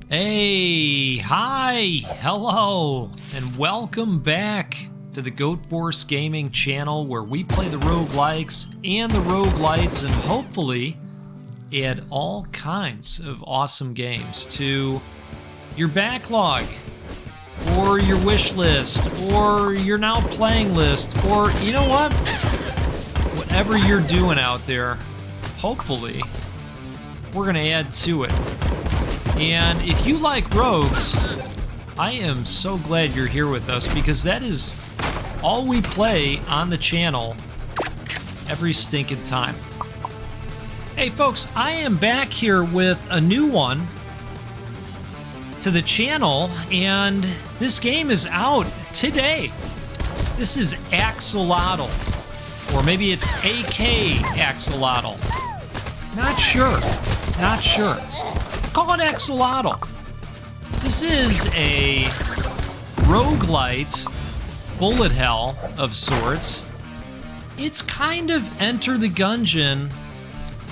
Hey, hi, hello, and welcome back to the Goat Force Gaming channel where we play the roguelikes and the roguelites and hopefully add all kinds of awesome games to your backlog or your wish list or your now playing list or you know what? Whatever you're doing out there, hopefully we're going to add to it. And if you like rogues, I am so glad you're here with us because that is all we play on the channel every stinking time. Hey folks, I am back here with a new one to the channel, and this game is out today. This is Axolotl, or maybe it's AK-xolotl. Not sure. Call it Axolotl. This is a roguelite bullet hell of sorts. It's kind of Enter the Gungeon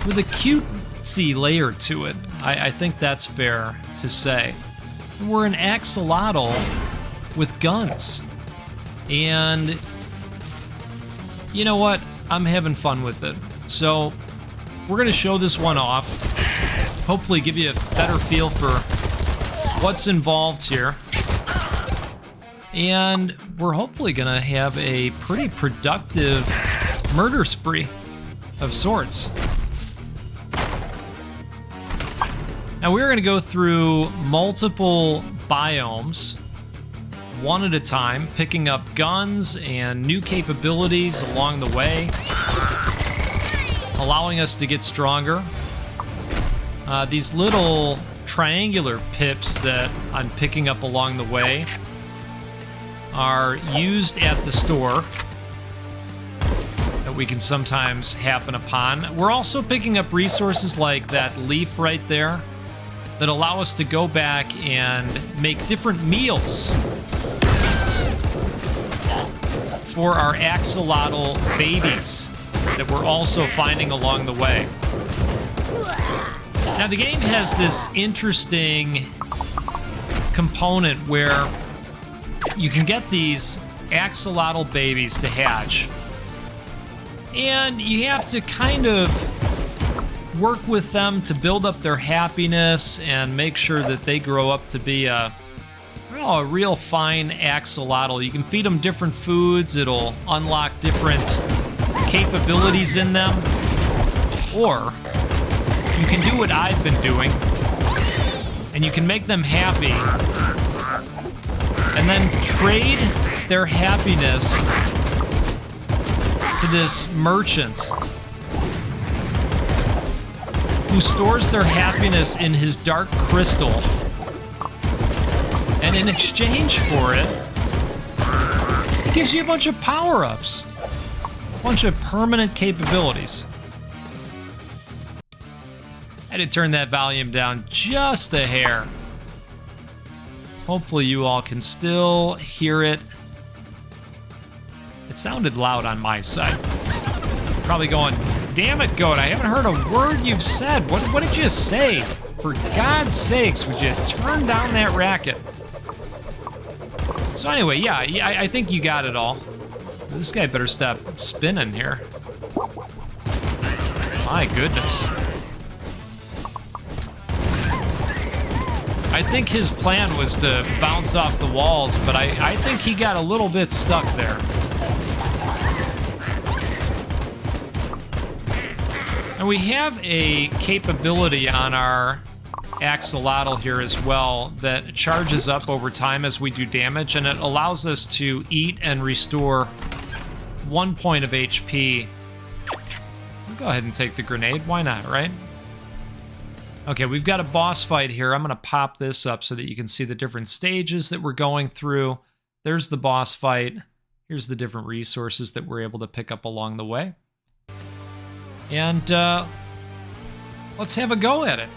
with a cutesy layer to it. I think that's fair to say. We're an axolotl with guns. And you know what? I'm having fun with it. So we're going to show this one off. Hopefully give you a better feel for what's involved here. And we're hopefully gonna have a pretty productive murder spree of sorts. Now we're gonna go through multiple biomes one at a time, picking up guns and new capabilities along the way, allowing us to get stronger. These little triangular pips that I'm picking up along the way are used at the store that we can sometimes happen upon. We're also picking up resources like that leaf right there that allow us to go back and make different meals for our axolotl babies that we're also finding along the way. Now the game has this interesting component where you can get these axolotl babies to hatch, and you have to kind of work with them to build up their happiness and make sure that they grow up to be a real fine axolotl. You can feed them different foods, it'll unlock different capabilities in them, or you can do what I've been doing, and you can make them happy, and then trade their happiness to this merchant who stores their happiness in his dark crystal, and in exchange for it, he gives you a bunch of power-ups, a bunch of permanent capabilities. I had to turn that volume down just a hair. Hopefully you all can still hear it. It sounded loud on my side. Probably going, damn it, Goat, I haven't heard a word you've said. What did you say? For God's sakes, would you turn down that racket? So anyway, yeah, I think you got it all. This guy better stop spinning here. My goodness. I think his plan was to bounce off the walls, but I think he got a little bit stuck there. And we have a capability on our axolotl here as well that charges up over time as we do damage, and it allows us to eat and restore 1 point of HP. We'll go ahead and take the grenade. Why not, right? Okay, we've got a boss fight here. I'm going to pop this up so that you can see the different stages that we're going through. There's the boss fight. Here's the different resources that we're able to pick up along the way. And let's have a go at it.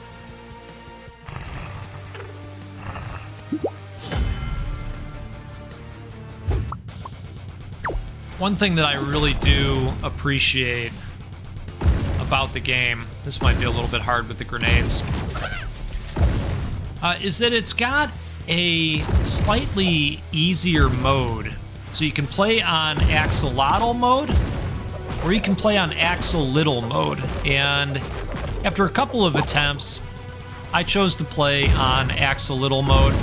One thing that I really do appreciate about the game, this might be a little bit hard with the grenades, is that it's got a slightly easier mode. So you can play on Axolotl mode, or you can play on Axolotl mode. And after a couple of attempts, I chose to play on Axolotl mode.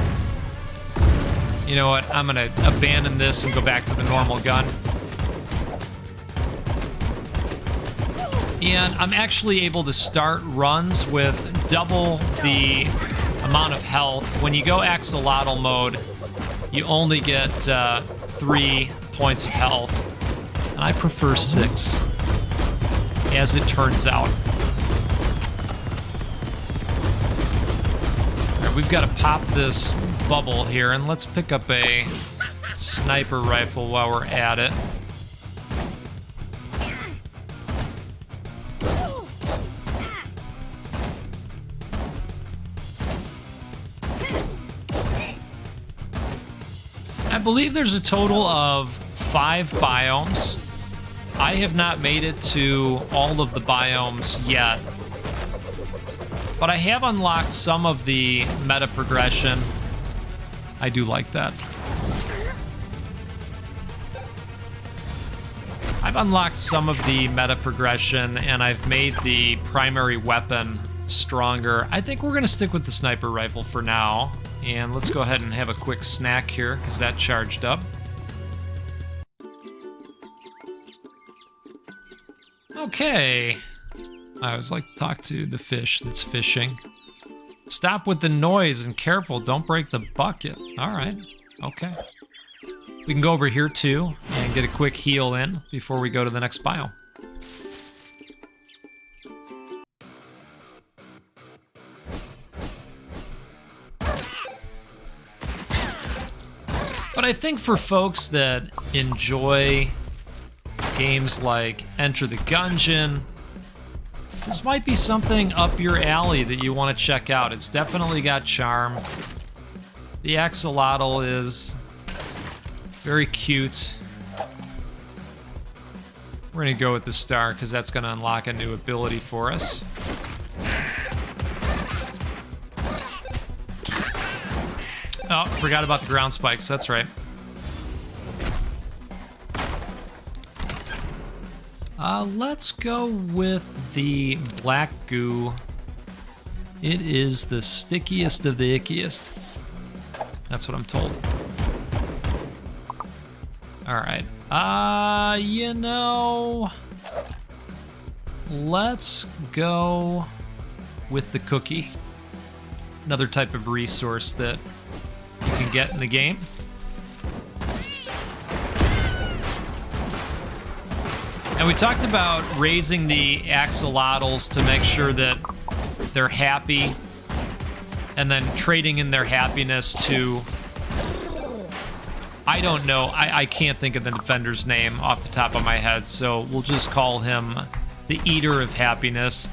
You know what? I'm gonna abandon this and go back to the normal gun. And I'm actually able to start runs with double the amount of health. When you go Axolotl mode, you only get 3 points of health. And I prefer 6, as it turns out. All right, we've got to pop this bubble here, and let's pick up a sniper rifle while we're at it. I believe there's a total of 5 biomes. I have not made it to all of the biomes yet, but I have unlocked some of the meta progression. I do like that. I've unlocked some of the meta progression, and I've made the primary weapon stronger. I think we're going to stick with the sniper rifle for now. And let's go ahead and have a quick snack here, because that charged up. Okay. I always like to talk to the fish that's fishing. Stop with the noise and careful, don't break the bucket. All right, okay. We can go over here too and get a quick heal in before we go to the next biome. But I think for folks that enjoy games like Enter the Gungeon, this might be something up your alley that you want to check out. It's definitely got charm. The Axolotl is very cute. We're going to go with the star because that's going to unlock a new ability for us. Oh, forgot about the ground spikes. That's right. Let's go with the black goo. It is the stickiest of the ickiest. That's what I'm told. All right. You know, let's go with the cookie. Another type of resource that you can get in the game. And we talked about raising the axolotls to make sure that they're happy, and then trading in their happiness to, I don't know, I can't think of the defender's name off the top of my head, so we'll just call him the Eater of Happiness.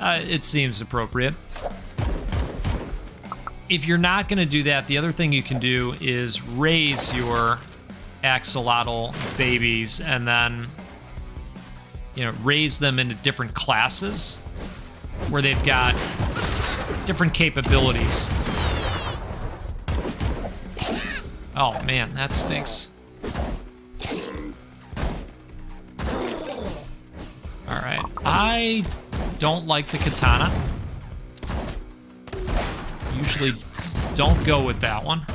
It seems appropriate. If you're not going to do that, the other thing you can do is raise your axolotl babies and then, you know, raise them into different classes where they've got different capabilities. Oh man, that stinks. All right, I don't like the katana. Usually don't go with that one.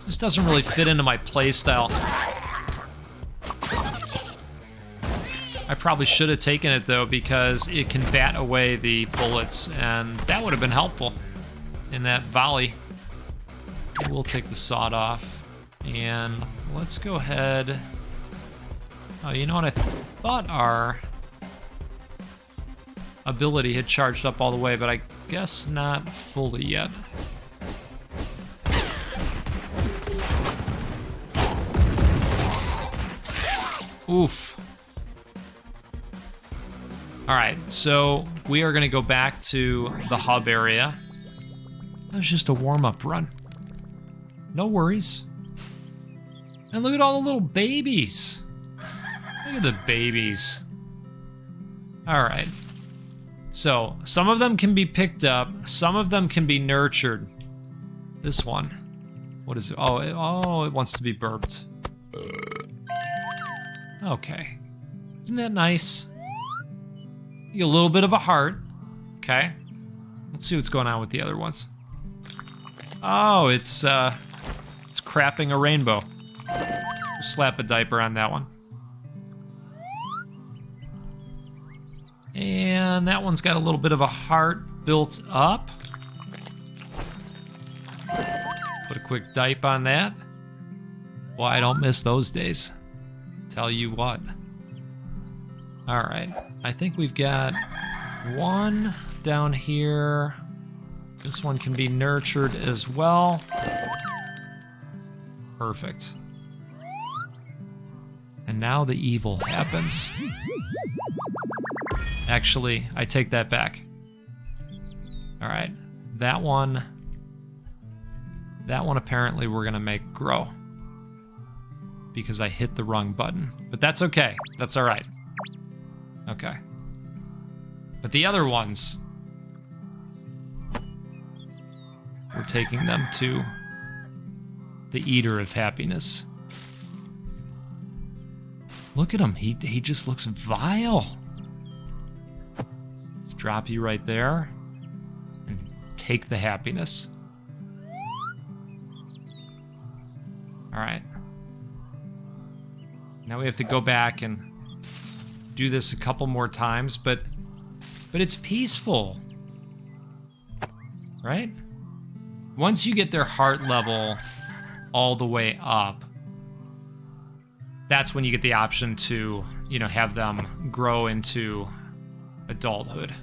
This doesn't really fit into my playstyle. I probably should have taken it though, because it can bat away the bullets, and that would have been helpful in that volley. We'll take the sawed off, and let's go ahead. Oh, you know what? I thought our ability had charged up all the way, but I guess not fully yet. Oof. All right, so we are going to go back to the hub area. That was just a warm-up run. No worries. And look at all the little babies. Look at the babies. All right. So, some of them can be picked up, some of them can be nurtured. This one, what is it? Oh, it wants to be burped. Okay. Isn't that nice? You get a little bit of a heart. Okay. Let's see what's going on with the other ones. Oh, it's crapping a rainbow. Slap a diaper on that one. And that one's got a little bit of a heart built up. Put a quick diaper on that. Well, I don't miss those days. Tell you what. All right, I think we've got one down here. This one can be nurtured as well. Perfect. And now the evil happens. Actually, I take that back. All right, that one apparently we're gonna make grow because I hit the wrong button, but that's okay. That's all right. Okay. But the other ones, we're taking them to the Eater of Happiness. Look at him, he just looks vile. Let's drop you right there and take the happiness. All right. Now we have to go back and do this a couple more times, but it's peaceful, right? Once you get their heart level all the way up, that's when you get the option to, you know, have them grow into adulthood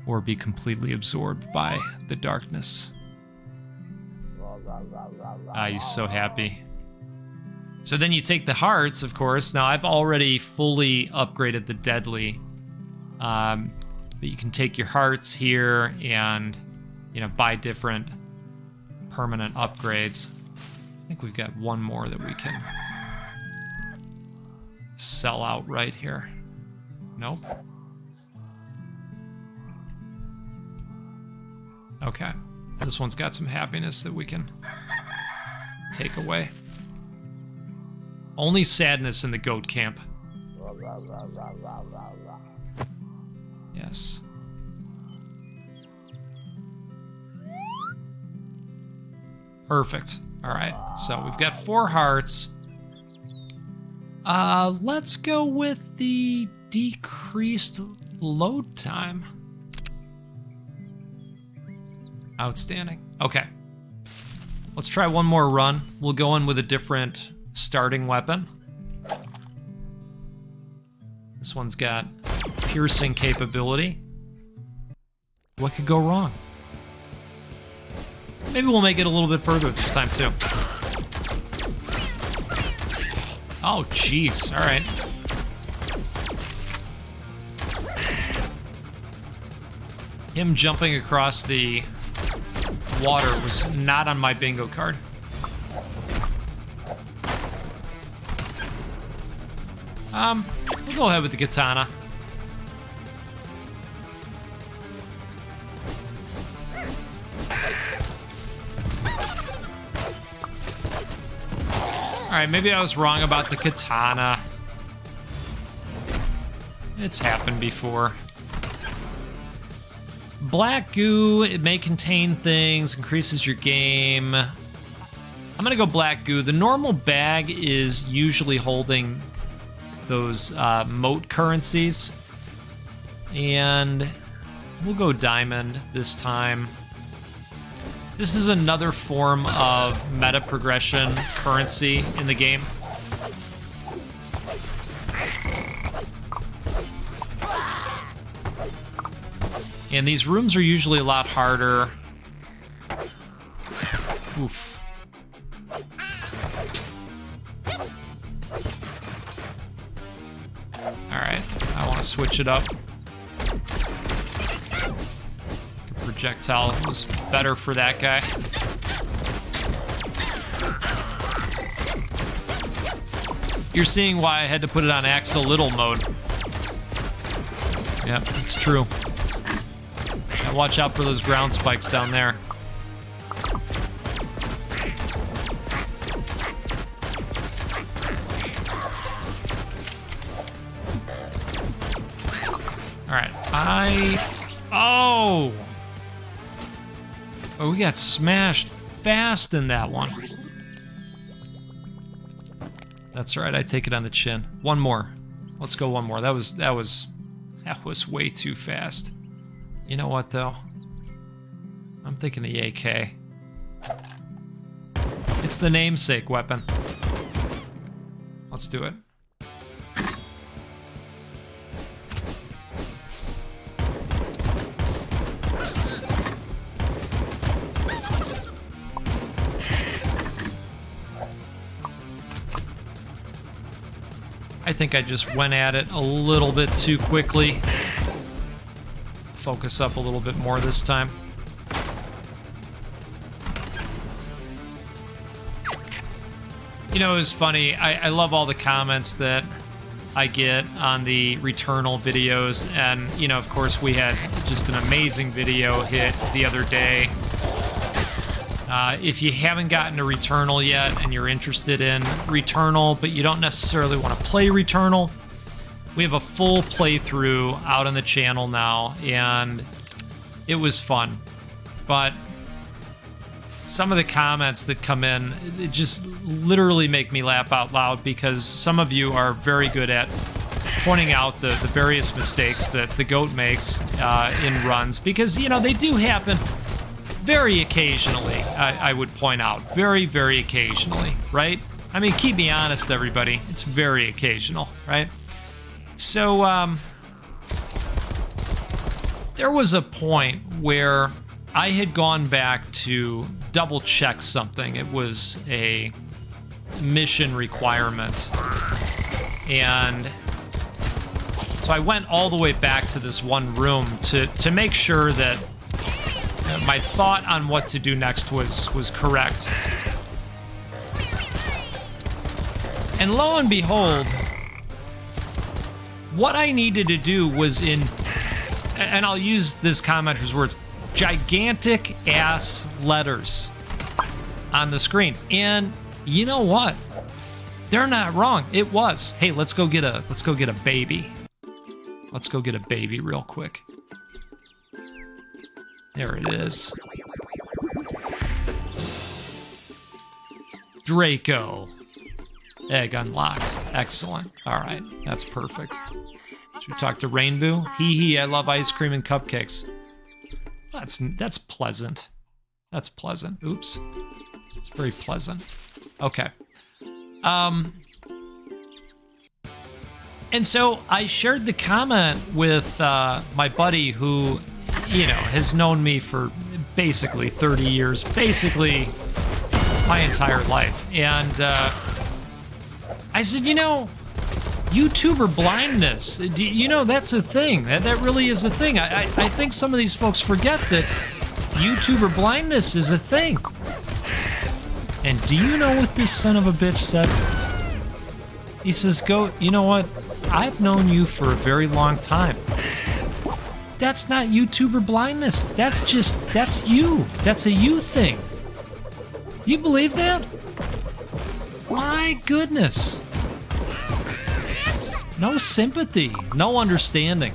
or be completely absorbed by the darkness. Ah, he's so happy. So then you take the hearts, of course. Now I've already fully upgraded the deadly, but you can take your hearts here and, you know, buy different permanent upgrades. I think we've got one more that we can sell out right here. Nope. Okay. This one's got some happiness that we can take away. Only sadness in the goat camp. Yes. Perfect. All right. So we've got 4 hearts. Let's go with the decreased load time. Outstanding. Okay. Let's try one more run. We'll go in with a different starting weapon. This one's got piercing capability. What could go wrong? Maybe we'll make it a little bit further this time too. Oh, jeez. All right. Him jumping across the water was not on my bingo card. We'll go ahead with the katana. Alright, maybe I was wrong about the katana. It's happened before. Black goo, it may contain things, increases your game. I'm gonna go black goo. The normal bag is usually holding those moat currencies. And we'll go diamond this time. This is another form of meta progression currency in the game. And these rooms are usually a lot harder. Oof. Alright, I want to switch it up. Projectile was better for that guy. You're seeing why I had to put it on Axolotl mode. Yep, it's true. Now watch out for those ground spikes down there. Alright, Oh! Oh, we got smashed fast in that one. That's right, I take it on the chin. One more. Let's go one more. That was way too fast. You know what, though? I'm thinking the AK. It's the namesake weapon. Let's do it. I think I just went at it a little bit too quickly. Focus up a little bit more this time. You know, it was funny. I love all the comments that I get on the Returnal videos. And, you know, of course, we had just an amazing video hit the other day. If you haven't gotten to Returnal yet and you're interested in Returnal, but you don't necessarily want to play Returnal, we have a full playthrough out on the channel now, and it was fun. But some of the comments that come in, it just literally make me laugh out loud, because some of you are very good at pointing out the various mistakes that the GOAT makes in runs, because, you know, they do happen very occasionally, I would point out. Very, very occasionally, right? I mean, keep me honest, everybody. It's very occasional, right? So, there was a point where I had gone back to double check something. It was a mission requirement. And so I went all the way back to this one room to make sure that my thought on what to do next was correct. And lo and behold, what I needed to do was in, and I'll use this commenter's words, gigantic ass letters on the screen. And you know what? They're not wrong. It was, hey, let's go get a baby. Let's go get a baby real quick. There it is. Draco. Egg unlocked. Excellent. All right, that's perfect. Should we talk to Rainbow? Hee, I love ice cream and cupcakes. That's pleasant. That's pleasant. Oops. It's very pleasant. Okay. And so I shared the comment with my buddy who, you know, has known me for basically 30 years, basically my entire life. And I said, you know, YouTuber blindness, you know, that's a thing. That really is a thing. I think some of these folks forget that YouTuber blindness is a thing. And do you know what this son of a bitch said? He says, "Goat, you know what? I've known you for a very long time. That's not YouTuber blindness. That's you. That's a you thing. You believe that? My goodness. No sympathy, no understanding.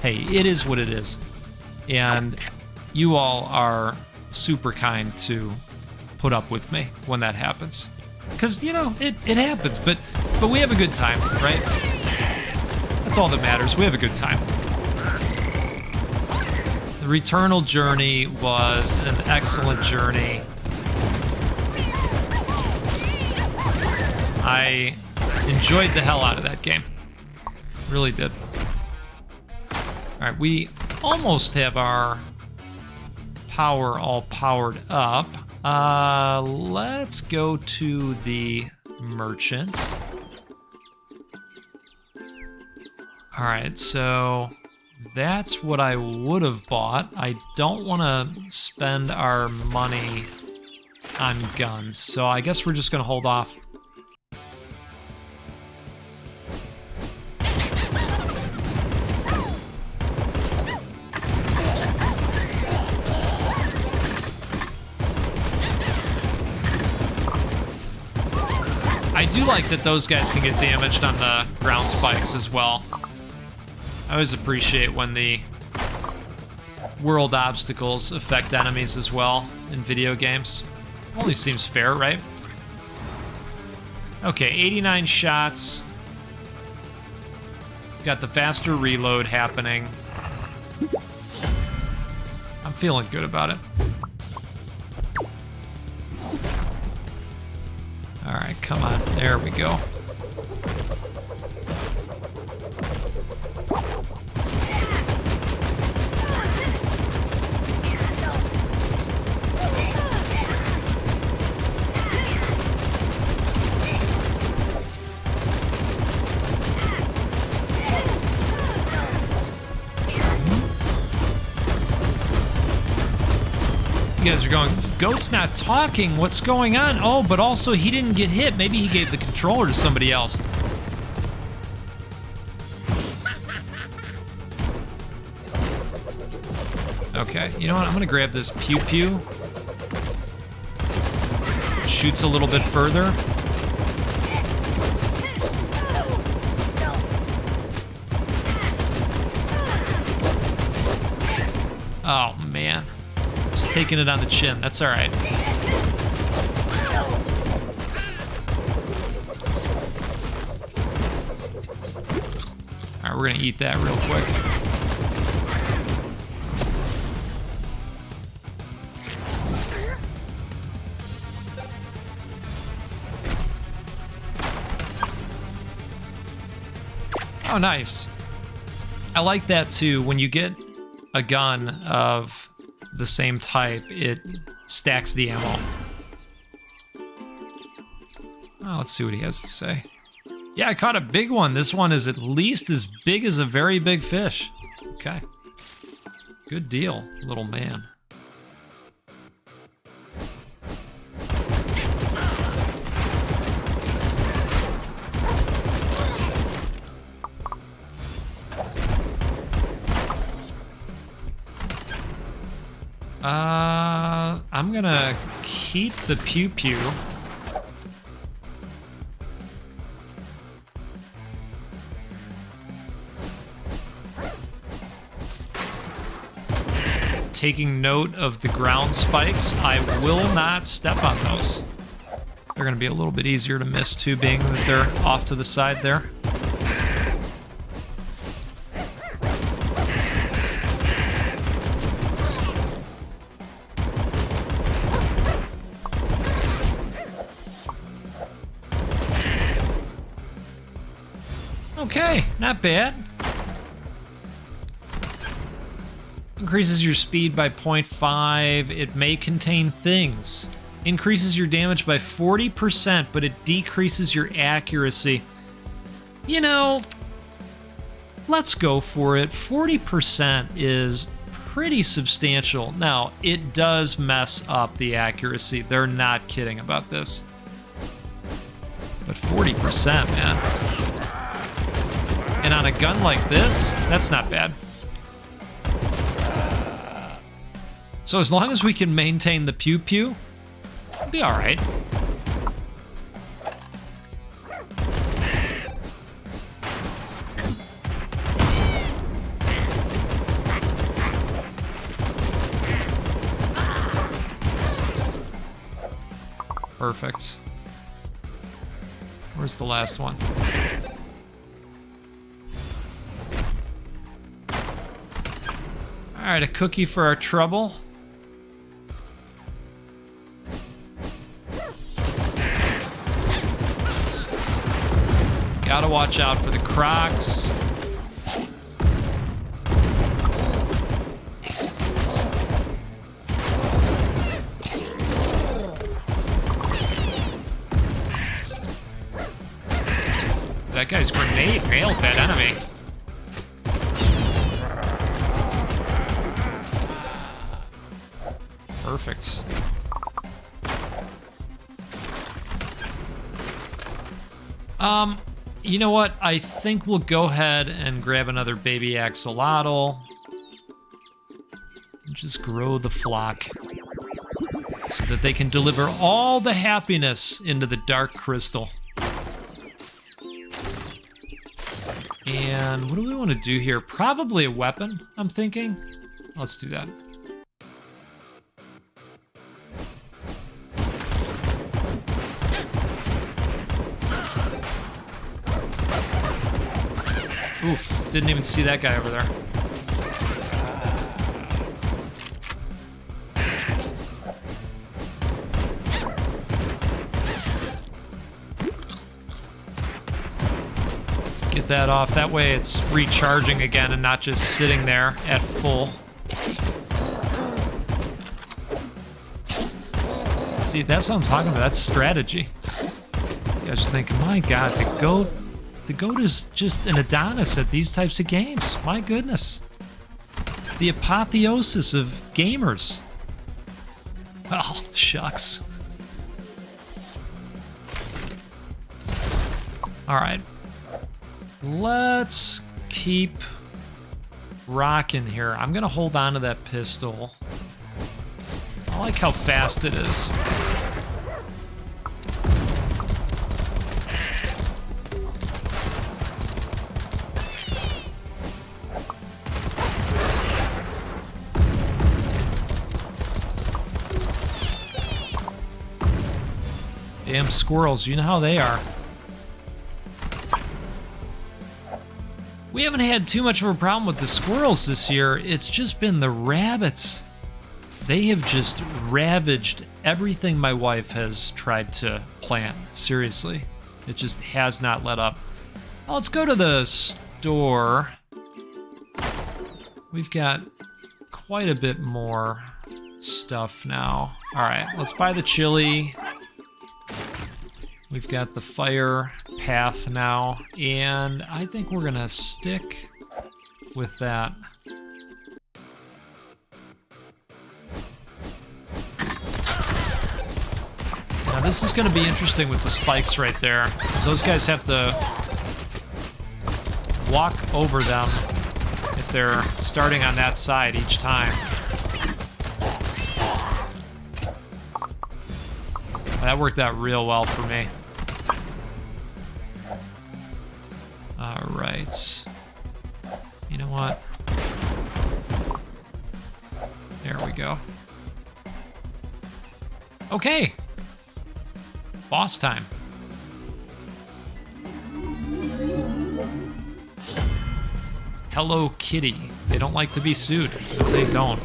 Hey, it is what it is. And you all are super kind to put up with me when that happens. Because, you know, it happens, but we have a good time, right? That's all that matters. We have a good time. The Returnal journey was an excellent journey. I enjoyed the hell out of that game. Really did. Alright, we almost have our power all powered up. Let's go to the merchant. Alright, so that's what I would have bought. I don't want to spend our money on guns, so I guess we're just going to hold off. I do like that those guys can get damaged on the ground spikes as well. I always appreciate when the world obstacles affect enemies as well in video games. Only seems fair, right? Okay, 89 shots. Got the faster reload happening. I'm feeling good about it. All right, come on. There we go. You guys are going, Goat's not talking, what's going on? Oh, but also he didn't get hit. Maybe he gave the controller to somebody else. Okay, you know what? I'm gonna grab this pew pew. Shoots a little bit further. Oh, man. Just taking it on the chin. That's all right. All right, we're gonna eat that real quick. Oh, nice. I like that too. When you get a gun of the same type, it stacks the ammo. Oh, let's see what he has to say. Yeah, I caught a big one. This one is at least as big as a very big fish. Okay. Good deal, little man. I'm gonna keep the pew pew. Taking note of the ground spikes, I will not step on those. They're gonna be a little bit easier to miss too, being that they're off to the side there. Okay, not bad. Increases your speed by 0.5. It may contain things. Increases your damage by 40%, but it decreases your accuracy. You know, let's go for it. 40% is pretty substantial. Now, it does mess up the accuracy. They're not kidding about this. But 40%, man. And on a gun like this, that's not bad. So as long as we can maintain the pew pew, it'll be all right. Perfect. Where's the last one? All right, a cookie for our trouble. Gotta watch out for the crocs. That guy's grenade nailed that enemy. Perfect. You know what? I think we'll go ahead and grab another baby axolotl. And just grow the flock so that they can deliver all the happiness into the dark crystal. And what do we want to do here? Probably a weapon, I'm thinking. Let's do that. Oof, didn't even see that guy over there. Get that off. That way it's recharging again and not just sitting there at full. See, that's what I'm talking about. That's strategy. You guys are thinking, my God, the goat is just an Adonis at these types of games. My goodness. The apotheosis of gamers. Well, shucks. All right. Let's keep rocking here. I'm gonna hold on to that pistol. I like how fast it is. Damn squirrels, you know how they are. We haven't had too much of a problem with the squirrels this year. It's just been the rabbits. They have just ravaged everything my wife has tried to plant. Seriously. It just has not let up. Well, let's go to the store. We've got quite a bit more stuff now. All right, let's buy the chili. We've got the fire path now, and I think we're gonna stick with that. Now this is gonna be interesting with the spikes right there, because those guys have to walk over them if they're starting on that side each time. That worked out real well for me. All right. You know what? There we go. Okay. Boss time. Hello Kitty. They don't like to be sued. No, they don't.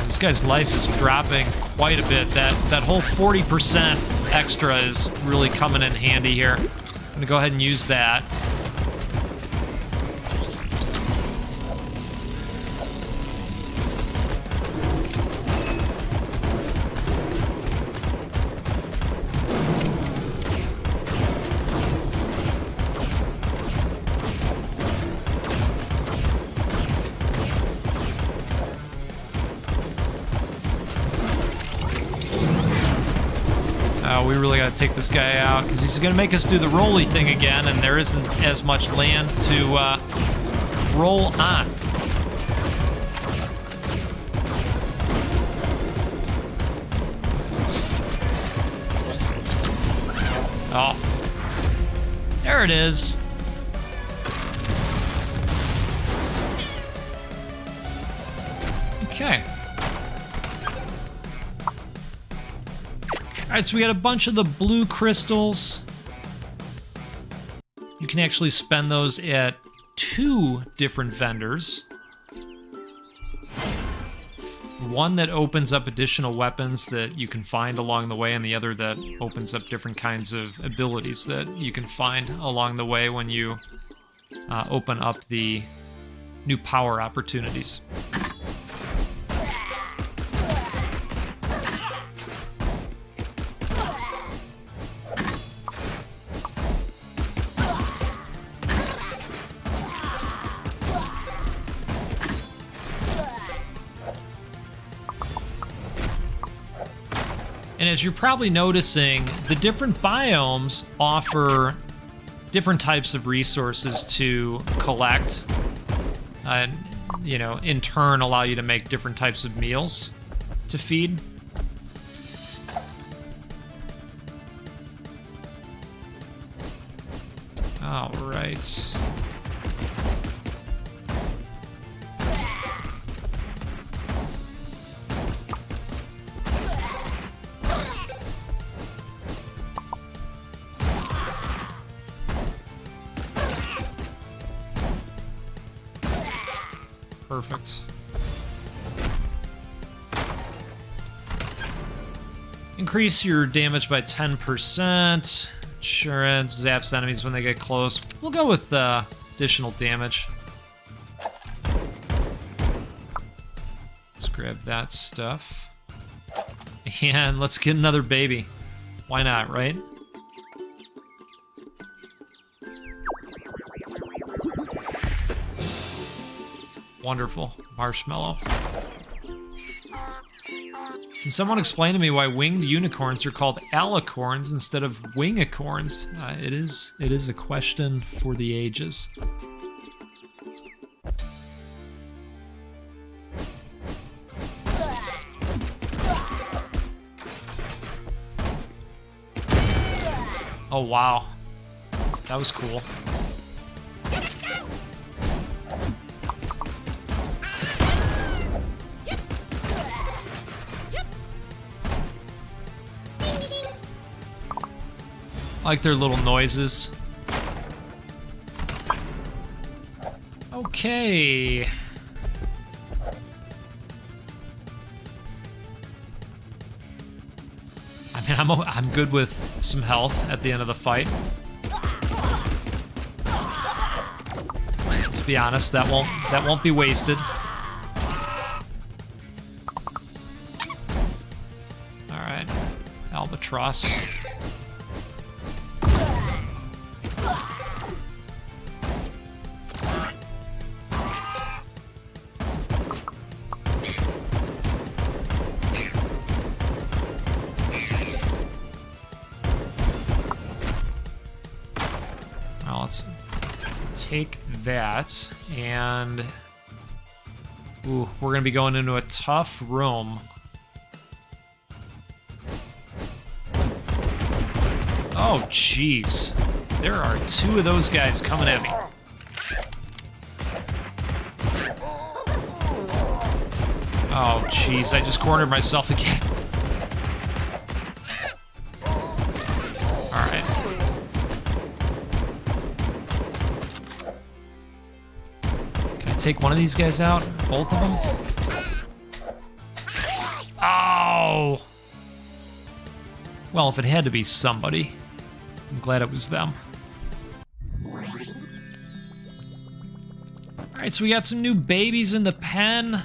This guy's life is dropping quite a bit. That whole 40% extra is really coming in handy here. I'm gonna go ahead and use that. We really got to take this guy out because he's going to make us do the rolly thing again, and there isn't as much land to roll on. Oh, there it is. Okay. All right, so we got a bunch of the blue crystals. You can actually spend those at 2 different vendors. One that opens up additional weapons that you can find along the way, and the other that opens up different kinds of abilities that you can find along the way when you open up the new power opportunities. And as you're probably noticing, the different biomes offer different types of resources to collect, and, you know, in turn allow you to make different types of meals to feed. All right. Perfect. Increase your damage by 10%. Insurance zaps enemies when they get close. We'll go with additional damage. Let's grab that stuff. And let's get another baby. Why not, right? Wonderful. Marshmallow. Can someone explain to me why winged unicorns are called alicorns instead of wingicorns? It is a question for the ages. Oh wow. That was cool. I like their little noises. Okay. I mean, I'm good with some health at the end of the fight. To be honest, that won't be wasted. All right, Albatross. Take that, and ooh, we're gonna be going into a tough room. Oh jeez, there are two of those guys coming at me. Oh jeez, I just cornered myself again. Take one of these guys out? Both of them? Oh! Well, if it had to be somebody, I'm glad it was them. Alright, so we got some new babies in the pen.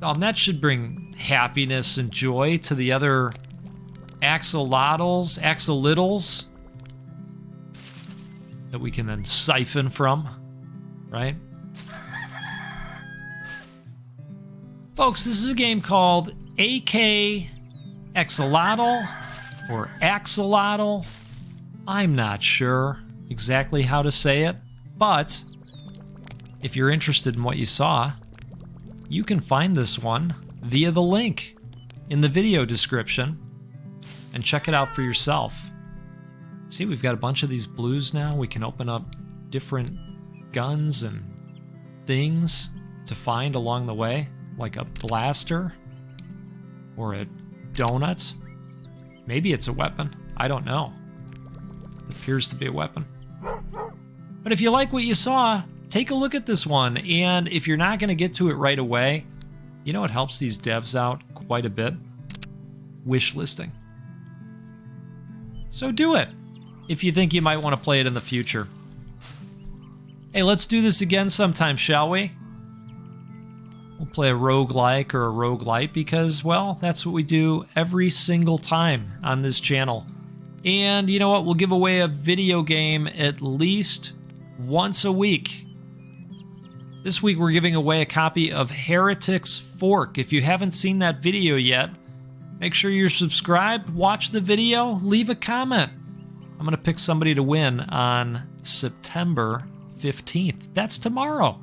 That should bring happiness and joy to the other axolotls that we can then siphon from. Right? Folks, this is a game called AK-xolotl or Axolotl. I'm not sure exactly how to say it, but if you're interested in what you saw, you can find this one via the link in the video description and check it out for yourself. See, we've got a bunch of these blues now. We can open up different guns and things to find along the way, like a blaster or a donut. Maybe it's a weapon. I don't know. It appears to be a weapon. But if you like what you saw, take a look at this one. And if you're not going to get to it right away, you know what helps these devs out quite a bit? Wish listing. So do it if you think you might want to play it in the future. Hey, let's do this again sometime, shall we? We'll play a roguelike or a roguelite because, well, that's what we do every single time on this channel. And you know what? We'll give away a video game at least once a week. This week we're giving away a copy of Heretic's Fork. If you haven't seen that video yet, Make sure you're subscribed, watch the video, leave a comment. I'm going to pick somebody to win on September 15th. That's tomorrow.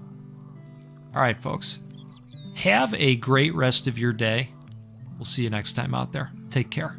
All right, folks. Have a great rest of your day. We'll see you next time out there. Take care.